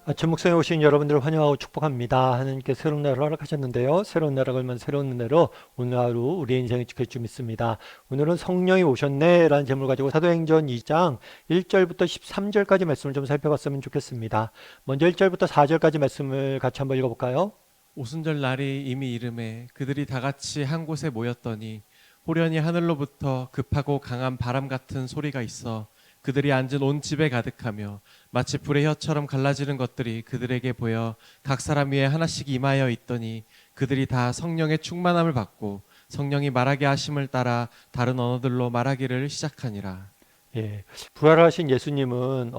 아침 묵상에 오신 여러분들을 환영하고 축복합니다. 하나님께 새로운 날을 허락하셨는데요. 새로운 날을 걸면 새로운 은혜로 오늘 하루 우리 인생을 지킬 줄 믿습니다. 오늘은 성령이 오셨네 라는 제목을 가지고 사도행전 2장 1절부터 13절까지 말씀을 좀 살펴봤으면 좋겠습니다. 먼저 1절부터 4절까지 말씀을 같이 한번 읽어볼까요? 오순절 날이 이미 이름에 그들이 다 같이 한 곳에 모였더니 호련히 하늘로부터 급하고 강한 바람 같은 소리가 있어 그들이 앉은 온 집에 가득하며 마치 불의 혀처럼 갈라지는 것들이 그들에게 보여 각 사람 위에 하나씩 임하여 있더니 그들이 다 성령의 충만함을 받고 성령이 말하게 하심을 따라 다른 언어들로 말하기를 시작하니라. 예, 부활하신 예수님은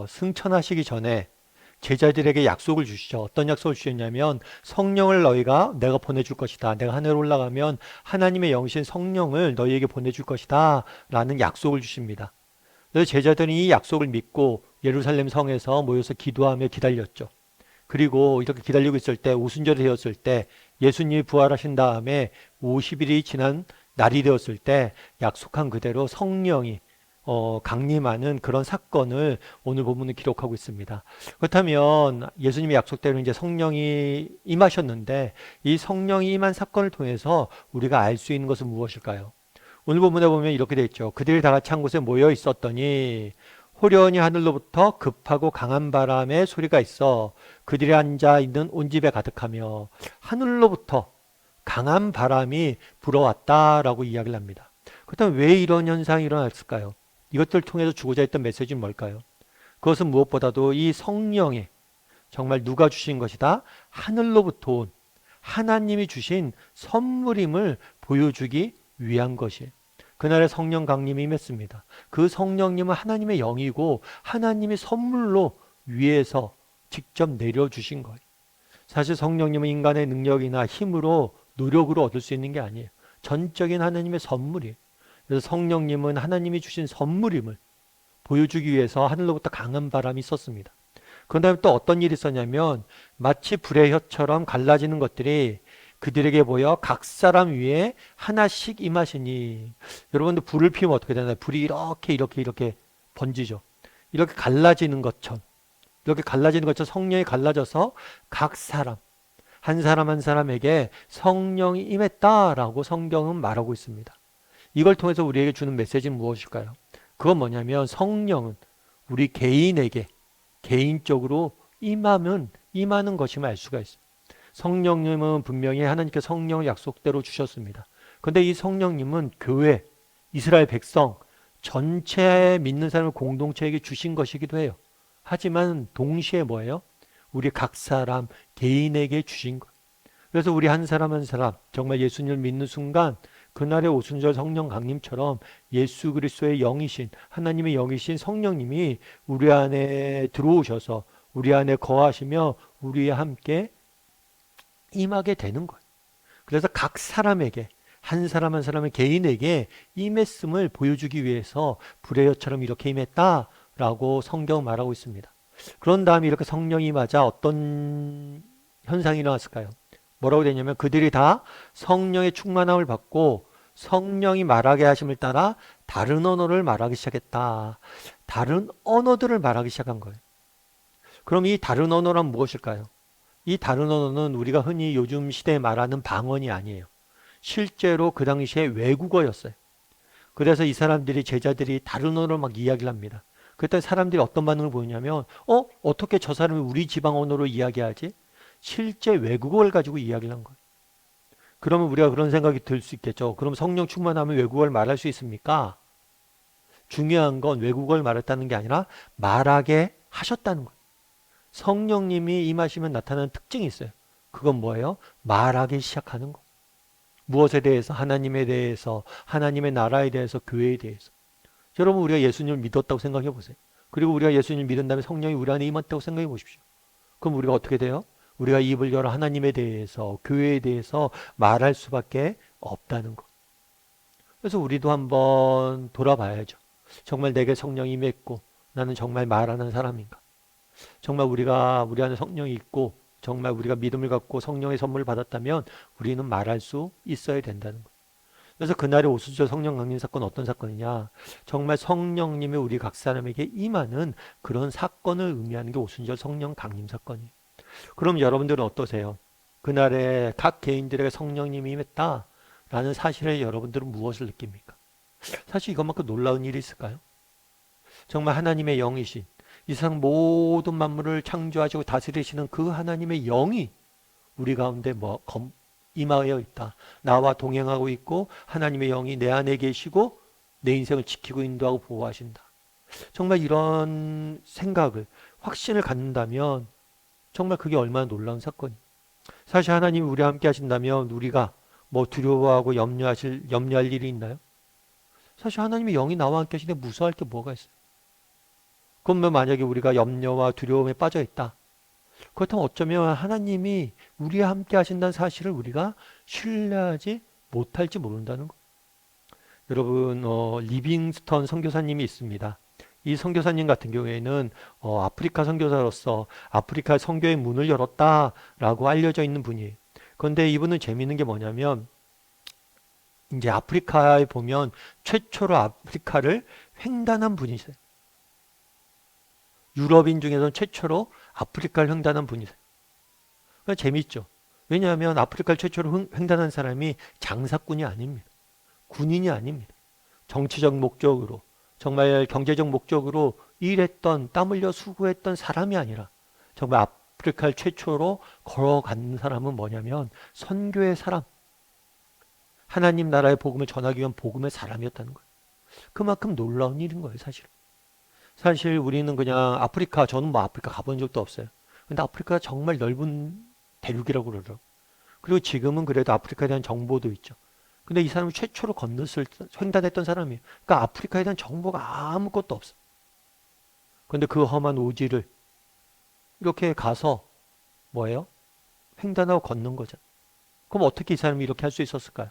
승천하시기 전에 제자들에게 약속을 주시죠. 어떤 약속을 주셨냐면 성령을 너희가 내가 보내줄 것이다. 내가 하늘에 올라가면 하나님의 영이신 성령을 너희에게 보내줄 것이다. 라는 약속을 주십니다. 그래서 제자들이 이 약속을 믿고 예루살렘 성에서 모여서 기도하며 기다렸죠. 그리고 이렇게 기다리고 있을 때 오순절이 되었을 때 예수님이 부활하신 다음에 50일이 지난 날이 되었을 때 약속한 그대로 성령이 강림하는 그런 사건을 오늘 본문은 기록하고 있습니다. 그렇다면 예수님의 약속대로 이제 성령이 임하셨는데 이 성령이 임한 사건을 통해서 우리가 알 수 있는 것은 무엇일까요? 오늘 본문에 보면 이렇게 되어 있죠. 그들이 다 같이 한 곳에 모여 있었더니 호련히 하늘로부터 급하고 강한 바람의 소리가 있어 그들이 앉아 있는 온 집에 가득하며 하늘로부터 강한 바람이 불어왔다라고 이야기를 합니다. 그렇다면 왜 이런 현상이 일어났을까요? 이것들을 통해서 주고자 했던 메시지는 뭘까요? 그것은 무엇보다도 이 성령의 정말 누가 주신 것이다? 하늘로부터 온 하나님이 주신 선물임을 보여주기 위한 것이에요. 그날의 성령 강림이 임했습니다. 그 성령님은 하나님의 영이고 하나님이 선물로 위에서 직접 내려주신 거예요. 사실 성령님은 인간의 능력이나 힘으로 노력으로 얻을 수 있는 게 아니에요. 전적인 하나님의 선물이에요. 그래서 성령님은 하나님이 주신 선물임을 보여주기 위해서 하늘로부터 강한 바람이 있었습니다. 그 다음에 또 어떤 일이 있었냐면 마치 불의 혀처럼 갈라지는 것들이 그들에게 보여 각 사람 위에 하나씩 임하시니 여러분들 불을 피우면 어떻게 되나요? 불이 이렇게 번지죠. 이렇게 갈라지는 것처럼 성령이 갈라져서 각 사람 한 사람 한 사람에게 성령이 임했다라고 성경은 말하고 있습니다. 이걸 통해서 우리에게 주는 메시지는 무엇일까요? 그건 뭐냐면 성령은 우리 개인에게 개인적으로 임하는 것임을 알 수가 있어요. 성령님은 분명히 하나님께 성령을 약속대로 주셨습니다. 그런데 이 성령님은 교회, 이스라엘 백성 전체 믿는 사람을 공동체에게 주신 것이기도 해요. 하지만 동시에 뭐예요? 우리 각 사람 개인에게 주신 것. 그래서 우리 한 사람 한 사람 정말 예수님을 믿는 순간 그날의 오순절 성령 강림처럼 예수 그리스도의 영이신 하나님의 영이신 성령님이 우리 안에 들어오셔서 우리 안에 거하시며 우리와 함께 임하게 되는 거예요. 그래서 각 사람에게 한 사람 한 사람의 개인에게 임했음을 보여주기 위해서 불의 혀처럼 이렇게 임했다라고 성경 말하고 있습니다. 그런 다음에 이렇게 성령이 임하자 어떤 현상이 일어났을까요? 뭐라고 되냐면 그들이 다 성령의 충만함을 받고 성령이 말하게 하심을 따라 다른 언어를 말하기 시작했다. 다른 언어들을 말하기 시작한 거예요. 그럼 이 다른 언어란 무엇일까요? 이 다른 언어는 우리가 흔히 요즘 시대에 말하는 방언이 아니에요. 실제로 그 당시에 외국어였어요. 그래서 이 사람들이 제자들이 다른 언어로 막 이야기를 합니다. 그때 사람들이 어떤 반응을 보이냐면 어떻게 저 사람이 우리 지방 언어로 이야기하지? 실제 외국어를 가지고 이야기를 한 거예요. 그러면 우리가 그런 생각이 들 수 있겠죠. 그럼 성령 충만하면 외국어를 말할 수 있습니까? 중요한 건 외국어를 말했다는 게 아니라 말하게 하셨다는 거예요. 성령님이 임하시면 나타나는 특징이 있어요. 그건 뭐예요? 말하기 시작하는 거. 무엇에 대해서? 하나님에 대해서, 하나님의 나라에 대해서, 교회에 대해서. 여러분 우리가 예수님을 믿었다고 생각해 보세요. 그리고 우리가 예수님을 믿은 다음에 성령이 우리 안에 임했다고 생각해 보십시오. 그럼 우리가 어떻게 돼요? 우리가 입을 열어 하나님에 대해서, 교회에 대해서 말할 수밖에 없다는 것. 그래서 우리도 한번 돌아봐야죠. 정말 내게 성령이 임했고 나는 정말 말하는 사람인가? 정말 우리 안에 성령이 있고 정말 우리가 믿음을 갖고 성령의 선물을 받았다면 우리는 말할 수 있어야 된다는 것. 그래서 그날의 오순절 성령 강림 사건은 어떤 사건이냐? 정말 성령님이 우리 각 사람에게 임하는 그런 사건을 의미하는 게 오순절 성령 강림 사건이에요. 그럼 여러분들은 어떠세요? 그날에 각 개인들에게 성령님이 임했다라는 사실에 여러분들은 무엇을 느낍니까? 사실 이것만큼 놀라운 일이 있을까요? 정말 하나님의 영이신 이 세상 모든 만물을 창조하시고 다스리시는 그 하나님의 영이 우리 가운데 임하여 있다. 나와 동행하고 있고 하나님의 영이 내 안에 계시고 내 인생을 지키고 인도하고 보호하신다. 정말 이런 생각을 확신을 갖는다면 정말 그게 얼마나 놀라운 사건이에요. 사실 하나님이 우리와 함께 하신다면 우리가 두려워하고 염려할 일이 있나요? 사실 하나님의 영이 나와 함께 하시는데 무서워할 게 뭐가 있어요? 그러면 만약에 우리가 염려와 두려움에 빠져 있다. 그렇다면 어쩌면 하나님이 우리와 함께 하신다는 사실을 우리가 신뢰하지 못할지 모른다는 거. 여러분, 리빙스턴 선교사님이 있습니다. 이 선교사님 같은 경우에는 아프리카 선교사로서 아프리카 선교의 문을 열었다라고 알려져 있는 분이에요. 그런데 이분은 재미있는 게 뭐냐면 이제 아프리카에 보면 최초로 아프리카를 횡단한 분이세요. 유럽인 중에서는 최초로 아프리카를 횡단한 분이세요. 그러니까 재밌죠. 왜냐하면 아프리카를 최초로 횡단한 사람이 장사꾼이 아닙니다. 군인이 아닙니다. 정치적 목적으로 정말 경제적 목적으로 일했던 땀 흘려 수고했던 사람이 아니라 정말 아프리카를 최초로 걸어간 사람은 뭐냐면 선교의 사람, 하나님 나라의 복음을 전하기 위한 복음의 사람이었다는 거예요. 그만큼 놀라운 일인 거예요, 사실은. 사실 우리는 그냥 아프리카, 저는 아프리카 가본 적도 없어요. 근데 아프리카가 정말 넓은 대륙이라고 그러더라고요. 그리고 지금은 그래도 아프리카에 대한 정보도 있죠. 근데 이 사람이 최초로 횡단했던 사람이에요. 그러니까 아프리카에 대한 정보가 아무것도 없어. 근데 그 험한 오지를 이렇게 가서 뭐예요? 횡단하고 걷는 거죠. 그럼 어떻게 이 사람이 이렇게 할 수 있었을까요?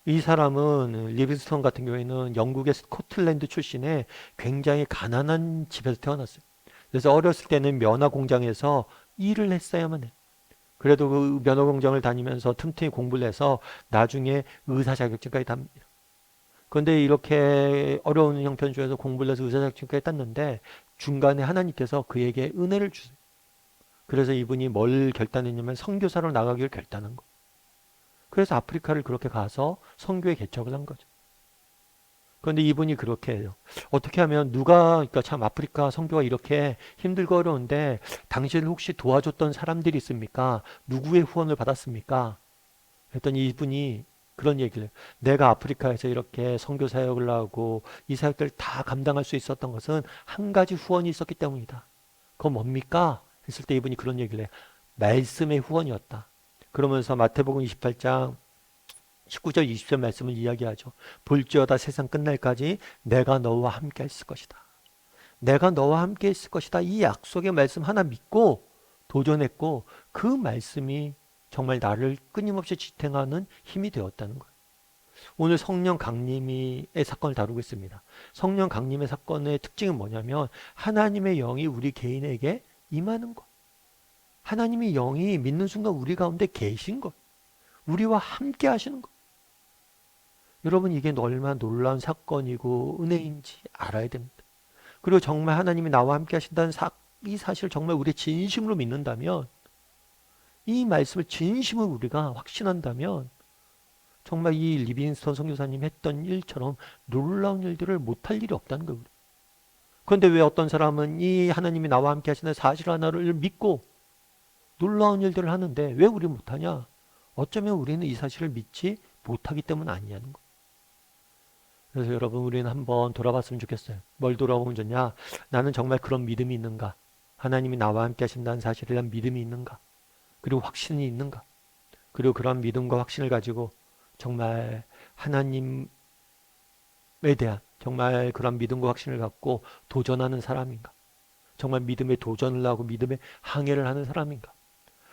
이 사람은 리빙스턴 같은 경우에는 영국의 스코틀랜드 출신의 굉장히 가난한 집에서 태어났어요. 그래서 어렸을 때는 면화 공장에서 일을 했어야만 해요. 그래도 그 면허 공장을 다니면서 틈틈이 공부를 해서 나중에 의사 자격증까지 땄습니다. 그런데 이렇게 어려운 형편 중에서 공부를 해서 의사 자격증까지 땄는데 중간에 하나님께서 그에게 은혜를 주세요. 그래서 이분이 뭘 결단했냐면 선교사로 나가기를 결단한 거. 그래서 아프리카를 그렇게 가서 선교에 개척을 한 거죠. 그런데 이분이 그렇게 해요. 어떻게 하면 그러니까 참 아프리카 선교가 이렇게 힘들고 어려운데 당신을 혹시 도와줬던 사람들이 있습니까? 누구의 후원을 받았습니까? 했더니 이분이 그런 얘기를 해요. 내가 아프리카에서 이렇게 선교 사역을 하고 이 사역들을 다 감당할 수 있었던 것은 한 가지 후원이 있었기 때문이다. 그건 뭡니까? 했을 때 이분이 그런 얘기를 해요. 말씀의 후원이었다. 그러면서 마태복음 28장 19절 20절 말씀을 이야기하죠. 볼지어다 세상 끝날까지 내가 너와 함께 있을 것이다. 내가 너와 함께 있을 것이다. 이 약속의 말씀 하나 믿고 도전했고 그 말씀이 정말 나를 끊임없이 지탱하는 힘이 되었다는 거예요. 오늘 성령 강림의 사건을 다루고 있습니다. 성령 강림의 사건의 특징은 뭐냐면 하나님의 영이 우리 개인에게 임하는 것. 하나님의 영이 믿는 순간 우리 가운데 계신 것. 우리와 함께 하시는 것. 여러분 이게 얼마나 놀라운 사건이고 은혜인지 알아야 됩니다. 그리고 정말 하나님이 나와 함께 하신다는 이 사실을 정말 우리 진심으로 믿는다면 이 말씀을 진심으로 우리가 확신한다면 정말 이 리빙스턴 선교사님 했던 일처럼 놀라운 일들을 못할 일이 없다는 거예요. 그런데 왜 어떤 사람은 이 하나님이 나와 함께 하시는 사실 하나를 믿고 놀라운 일들을 하는데 왜 우리 못하냐? 어쩌면 우리는 이 사실을 믿지 못하기 때문 아니냐는 거. 그래서 여러분 우리는 한번 돌아봤으면 좋겠어요. 뭘 돌아보면 좋냐? 나는 정말 그런 믿음이 있는가? 하나님이 나와 함께 하신다는 사실에 대한 믿음이 있는가? 그리고 확신이 있는가? 그리고 그런 믿음과 확신을 가지고 정말 하나님에 대한 정말 그런 믿음과 확신을 갖고 도전하는 사람인가? 정말 믿음에 도전을 하고 믿음에 항해를 하는 사람인가?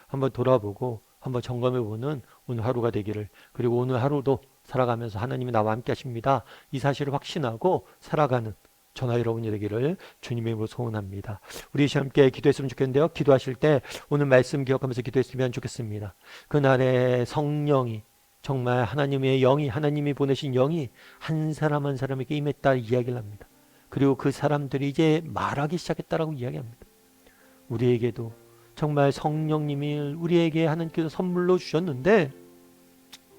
한번 돌아보고 한번 점검해보는 오늘 하루가 되기를, 그리고 오늘 하루도 살아가면서 하나님이 나와 함께 하십니다. 이 사실을 확신하고 살아가는 저나 여러분이 되기를 주님의 이름으로 소원합니다. 우리 함께 기도했으면 좋겠는데요. 기도하실 때 오늘 말씀 기억하면서 기도했으면 좋겠습니다. 그날의 성령이 정말 하나님의 영이, 하나님이 보내신 영이 한 사람 한 사람에게 임했다 이야기를 합니다. 그리고 그 사람들이 이제 말하기 시작했다라고 이야기합니다. 우리에게도 정말 성령님이 우리에게 하나님께서 선물로 주셨는데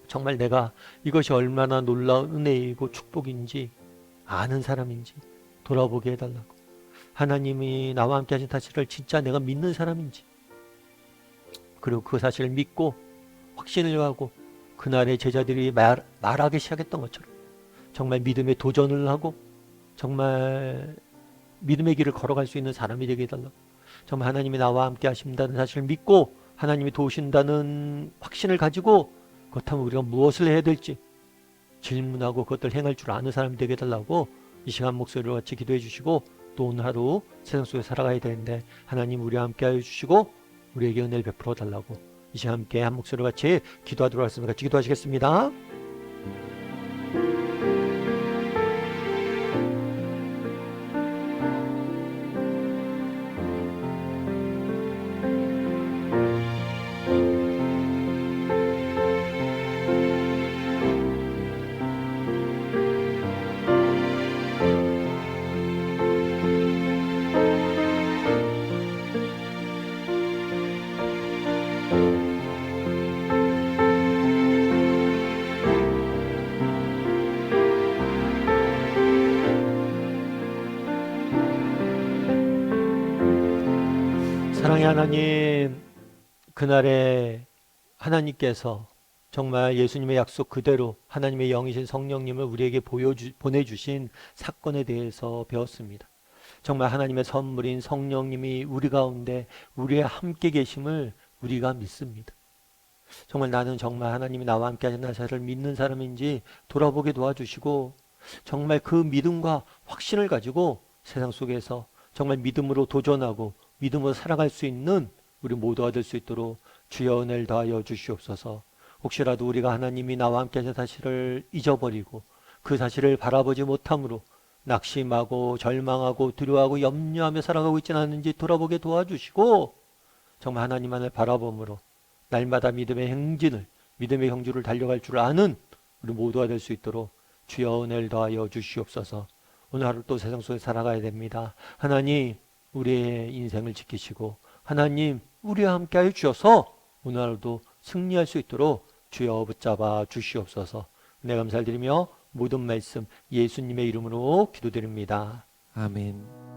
정말 내가 이것이 얼마나 놀라운 은혜이고 축복인지 아는 사람인지 돌아보게 해달라고. 하나님이 나와 함께 하신 사실을 진짜 내가 믿는 사람인지, 그리고 그 사실을 믿고 확신을 가고 그날의 제자들이 말하기 시작했던 것처럼 정말 믿음의 도전을 하고 정말 믿음의 길을 걸어갈 수 있는 사람이 되게 해달라고. 정말 하나님이 나와 함께 하신다는 사실을 믿고 하나님이 도우신다는 확신을 가지고 그렇다면 우리가 무엇을 해야 될지 질문하고 그것들 행할 줄 아는 사람이 되게 해달라고 이 시간 목소리로 같이 기도해 주시고, 또 오늘 하루 세상 속에 살아가야 되는데 하나님 우리와 함께 하여 주시고 우리에게 은혜를 베풀어 달라고 이 시간 함께 한 목소리로 같이 기도하도록 하겠습니다. 같이 기도하시겠습니다. 사랑의 하나님, 그날에 하나님께서 정말 예수님의 약속 그대로 하나님의 영이신 성령님을 우리에게 보내주신 사건에 대해서 배웠습니다. 정말 하나님의 선물인 성령님이 우리 가운데 우리와 함께 계심을 우리가 믿습니다. 정말 나는 정말 하나님이 나와 함께 하신 사실을 믿는 사람인지 돌아보게 도와주시고 정말 그 믿음과 확신을 가지고 세상 속에서 정말 믿음으로 도전하고 믿음으로 살아갈 수 있는 우리 모두가 될 수 있도록 주여 은혜를 더하여 주시옵소서. 혹시라도 우리가 하나님이 나와 함께 하신 사실을 잊어버리고 그 사실을 바라보지 못함으로 낙심하고 절망하고 두려워하고 염려하며 살아가고 있지는 않은지 돌아보게 도와주시고 정말 하나님만을 바라봄으로 날마다 믿음의 행진을, 믿음의 경주를 달려갈 줄 아는 우리 모두가 될 수 있도록 주여 은혜를 더하여 주시옵소서. 오늘 하루 또 세상 속에 살아가야 됩니다. 하나님 우리의 인생을 지키시고 하나님 우리와 함께하여 주셔서 오늘 하루도 승리할 수 있도록 주여 붙잡아 주시옵소서. 은혜 감사를 드리며 모든 말씀 예수님의 이름으로 기도드립니다. 아멘.